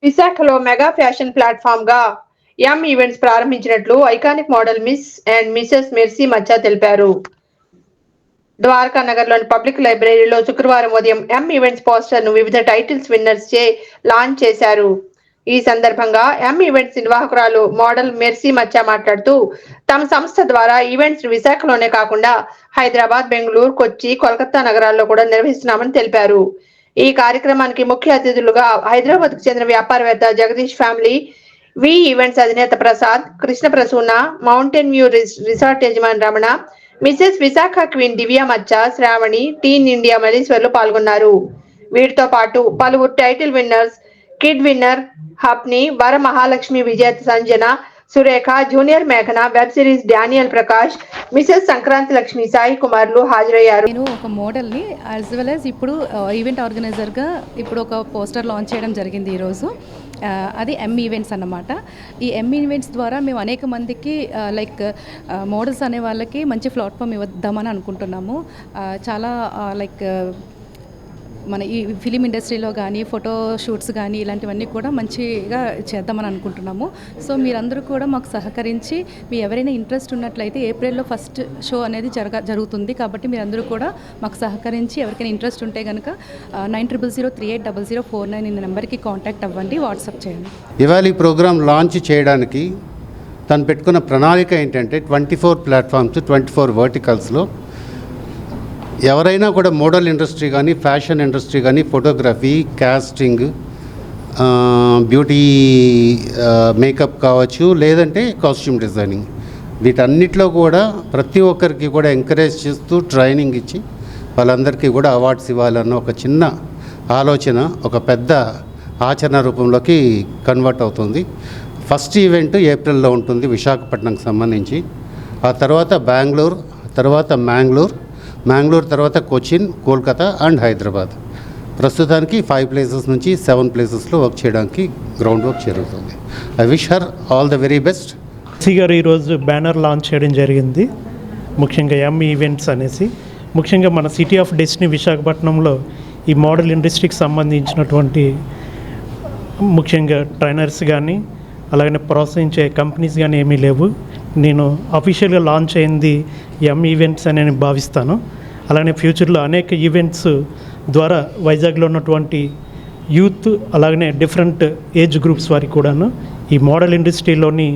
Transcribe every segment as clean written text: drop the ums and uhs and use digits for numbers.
విశాఖలో mega fashion platform గా M events ప్రారంభించినట్లు iconic model miss and Mrs Mercy Macha తెలిపారు. ద్వారకా నగర్ లోని పబ్లిక్ లైబ్రరీలో శుక్రవారం ఉదయం ఎం ఈవెంట్స్ పోస్టర్ ను వివిధ టైటిల్స్ విన్నర్స్ చే లాంచ్ చేశారు. ఈ సందర్భంగా ఎం ఈవెంట్స్ నిర్వాహకురాలు మోడల్ మెర్సీ మచ్చా మాట్లాడుతూ తమ సంస్థ ద్వారా ఈవెంట్స్ విశాఖలోనే కాకుండా హైదరాబాద్, బెంగళూరు, కొచ్చి, కోల్కతా నగరాల్లో కూడా నిర్వహిస్తున్నామని తెలిపారు. ఈ కార్యక్రమానికి ముఖ్య అతిథులుగా హైదరాబాద్ కు చెందిన వ్యాపారవేత్త జగదీష్ ఫ్యామిలీ, వి ఈవెంట్స్ అధినేత Prasad, Krishna Prasuna, mountain view resort యజమాని Ramana, Mrs Visakha queen Divya Macha, Sravani, teen India మలీశ్వర్లు పాల్గొన్నారు. వీటితో పాటు పలువురు టైటిల్ విన్నర్స్, కిడ్ విన్నర్ హప్ని, వర మహాలక్ష్మి విజేత సంజన, సురేఖ, జూనియర్ మేఘన, web series Daniel Prakash, Mrs Sankranti Lakshmi, Sai కుమార్లు హాజరయ్యారు. నేను ఒక మోడల్ని యాజ్ వెల్ యాజ్ ఇప్పుడు ఈవెంట్ ఆర్గనైజర్గా ఇప్పుడు ఒక పోస్టర్ లాంచ్ చేయడం జరిగింది ఈరోజు. అది ఎం ఈవెంట్స్ అన్నమాట. ఈ ఎం ఈవెంట్స్ ద్వారా మేము అనేక మందికి లైక్ మోడల్స్ అనే వాళ్ళకి మంచి ప్లాట్ఫామ్ ఇవ్వద్దామని అనుకుంటున్నాము. చాలా లైక్ మన ఈ ఫిలిం ఇండస్ట్రీలో కానీ ఫోటో షూట్స్ కానీ ఇలాంటివన్నీ కూడా మంచిగా చేద్దామని అనుకుంటున్నాము. సో మీరందరూ కూడా మాకు సహకరించి మీ ఎవరైనా ఇంట్రెస్ట్ ఉన్నట్లయితే ఏప్రిల్లో ఫస్ట్ షో అనేది జరుగుతుంది. కాబట్టి మీరందరూ కూడా మాకు సహకరించి ఎవరికైనా ఇంట్రెస్ట్ ఉంటే కనుక 9000380049 ఈ నెంబర్కి కాంటాక్ట్ అవ్వండి, వాట్సాప్ చేయండి. ఇవాళ ఈ ప్రోగ్రాం లాంచ్ చేయడానికి తను పెట్టుకున్న ప్రణాళిక ఏంటంటే 24 ప్లాట్ఫామ్స్, 24 వర్టికల్స్లో ఎవరైనా కూడా మోడల్ ఇండస్ట్రీ కానీ, ఫ్యాషన్ ఇండస్ట్రీ కానీ, ఫోటోగ్రఫీ, కాస్టింగ్, బ్యూటీ మేకప్ కావచ్చు, లేదంటే కాస్ట్యూమ్ డిజైనింగ్, వీటన్నిటిలో కూడా ప్రతి ఒక్కరికి కూడా ఎంకరేజ్ చేస్తూ ట్రైనింగ్ ఇచ్చి వాళ్ళందరికీ కూడా అవార్డ్స్ ఇవ్వాలన్న ఒక చిన్న ఆలోచన ఒక పెద్ద ఆచరణ రూపంలోకి కన్వర్ట్ అవుతుంది. ఫస్ట్ ఈవెంట్ ఏప్రిల్లో ఉంటుంది విశాఖపట్నంకి సంబంధించి. ఆ తర్వాత బెంగళూరు, తర్వాత మ్యాంగ్లూర్ తర్వాత కొచ్చిన్, కోల్కతా అండ్ హైదరాబాద్. ప్రస్తుతానికి 5 ప్లేసెస్ నుంచి 7 ప్లేసెస్లో వర్క్ చేయడానికి గ్రౌండ్ వర్క్ జరుగుతుంది. I wish her all the very best. గారు ఈరోజు బ్యానర్ లాంచ్ చేయడం జరిగింది. ముఖ్యంగా ఎం ఈవెంట్స్ అనేసి, ముఖ్యంగా మన సిటీ ఆఫ్ డెస్టినీ విశాఖపట్నంలో ఈ మోడల్ ఇండస్ట్రీకి సంబంధించినటువంటి ముఖ్యంగా ట్రైనర్స్ కానీ అలాగనే ప్రోత్సహించే కంపెనీస్ కానీ ఏమీ లేవు. నేను అఫీషియల్గా లాంచ్ అయింది ఎం ఈవెంట్స్ అని నేను భావిస్తాను. అలానే ఫ్యూచర్లో అనేక ఈవెంట్స్ ద్వారా వైజాగ్లో ఉన్నటువంటి యూత్ అలాగనే డిఫరెంట్ ఏజ్ గ్రూప్స్ వారికి కూడాను ఈ మోడల్ ఇండస్ట్రీలోని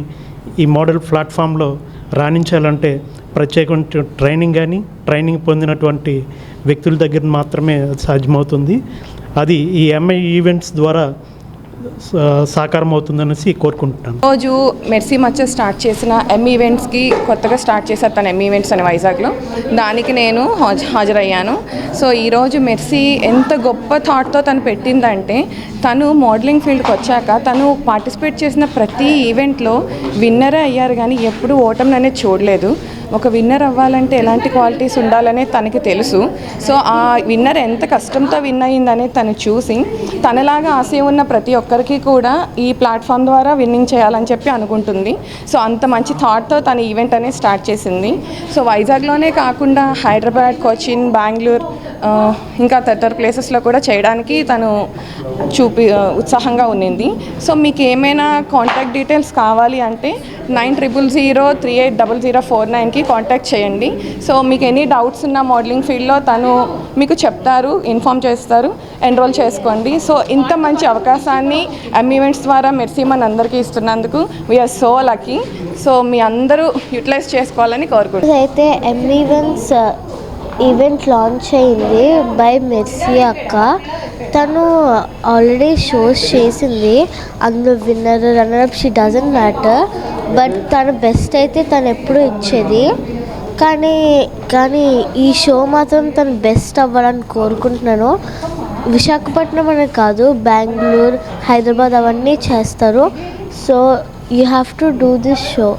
ఈ మోడల్ ప్లాట్ఫామ్లో రాణించాలంటే ప్రత్యేకమైన ట్రైనింగ్ పొందినటువంటి వ్యక్తుల దగ్గర మాత్రమే సాధ్యమవుతుంది. అది ఈ ఎంఐ ఈవెంట్స్ ద్వారా సాకారం అవుతుందనేసి కోరుకుంటున్నాను. రోజు మెర్సీ మచ్చ స్టార్ట్ చేసిన ఎం ఈవెంట్స్కి కొత్తగా స్టార్ట్ చేశారు తను ఎం ఈవెంట్స్ అని వైజాగ్లో. దానికి నేను హాజరయ్యాను. సో ఈరోజు మెర్సీ ఎంత గొప్ప థాట్తో తను పెట్టిందంటే, తను మోడలింగ్ ఫీల్డ్కి వచ్చాక తను పార్టిసిపేట్ చేసిన ప్రతి ఈవెంట్లో విన్నరే అయ్యారు కానీ ఎప్పుడూ ఓటమి అనేది చూడలేదు. ఒక విన్నర్ అవ్వాలంటే ఎలాంటి క్వాలిటీస్ ఉండాలనే తనకి తెలుసు. సో ఆ విన్నర్ ఎంత కష్టంతో విన్ అయ్యిందనేది తను చూసి తనలాగా ఆశయం ఉన్న ప్రతి ఒక్కరికి కూడా ఈ ప్లాట్ఫామ్ ద్వారా విన్నింగ్ చేయాలని చెప్పి అనుకుంటుంది. సో అంత మంచి థాట్తో తన ఈవెంట్ అనేది స్టార్ట్ చేసింది. సో వైజాగ్లోనే కాకుండా హైదరాబాద్, కొచ్చిన్, బెంగళూరు ఇంకా తదితర ప్లేసెస్లో కూడా చేయడానికి తను ఉత్సాహంగా ఉన్నింది. సో మీకు ఏమైనా కాంటాక్ట్ డీటెయిల్స్ కావాలి అంటే 9000380049కి కాంటాక్ట్ చేయండి. సో మీకు ఎనీ డౌట్స్ ఉన్న మోడలింగ్ ఫీల్డ్లో తను మీకు చెప్తారు, ఇన్ఫామ్ చేస్తారు, ఎన్రోల్ చేసుకోండి. సో ఇంత మంచి అవకాశాన్ని ఎం ఈవెంట్స్ ద్వారా మెర్సీ మన అందరికీ ఇస్తున్నందుకు వీఆర్ సో లక్కీ. సో మీ అందరూ యూటిలైజ్ చేసుకోవాలని కోరుకుంటున్నాను. అయితే ఎం ఈవెంట్ లాంచ్ అయింది బై మెర్సీ అక్క. తను ఆల్రెడీ షోస్ చేసింది, అందులో winner, runner up she doesn't matter. But తన బెస్ట్ అయితే తను ఎప్పుడూ ఇచ్చేది. కానీ ఈ షో మాత్రం తను బెస్ట్ అవ్వాలని కోరుకుంటున్నాను. విశాఖపట్నం అనే కాదు, బెంగళూరు, హైదరాబాద్ అవన్నీ చేస్తారు. So you have to do this show.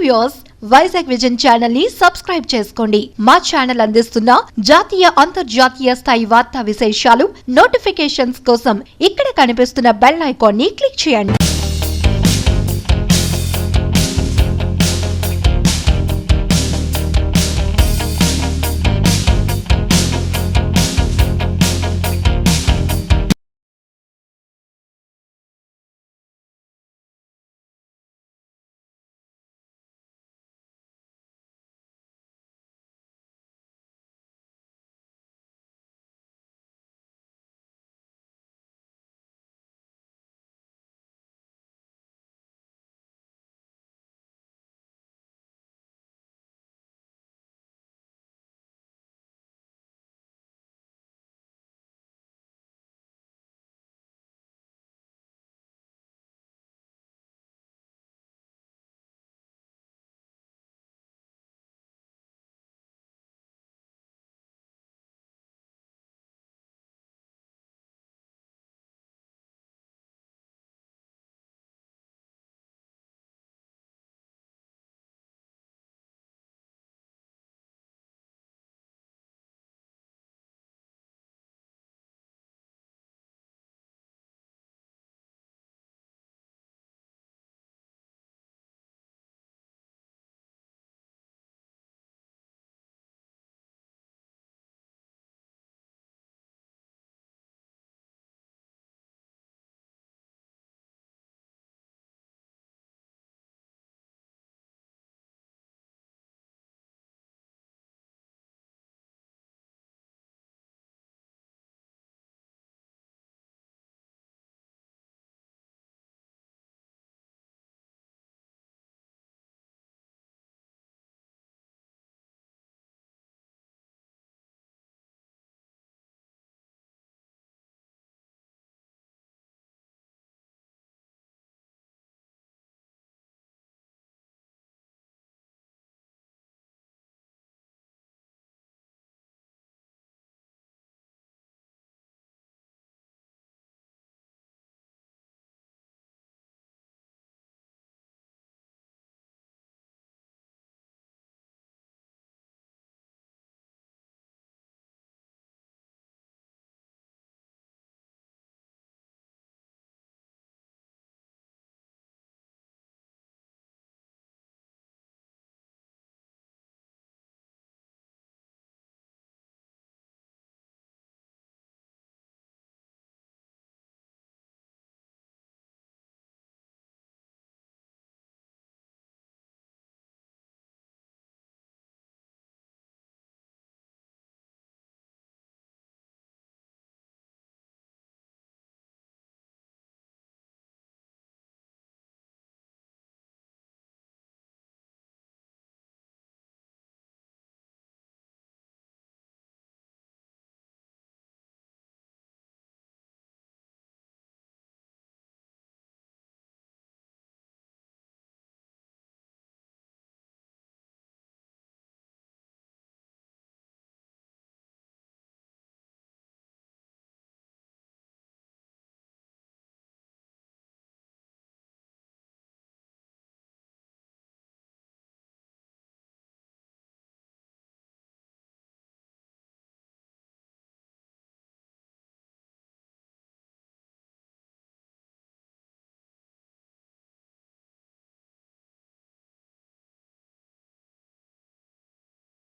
Viewers, Vizag vision channel ని సబ్స్క్రైబ్ చేసుకోండి. మా ఛానల్ అందిస్తున్న జాతీయ అంతర్జాతీయ స్థాయి వార్తా విశేషాలు నోటిఫికేషన్స్ కోసం ఇక్కడ కనిపిస్తున్న బెల్ ఐకాన్ ని క్లిక్ చేయండి.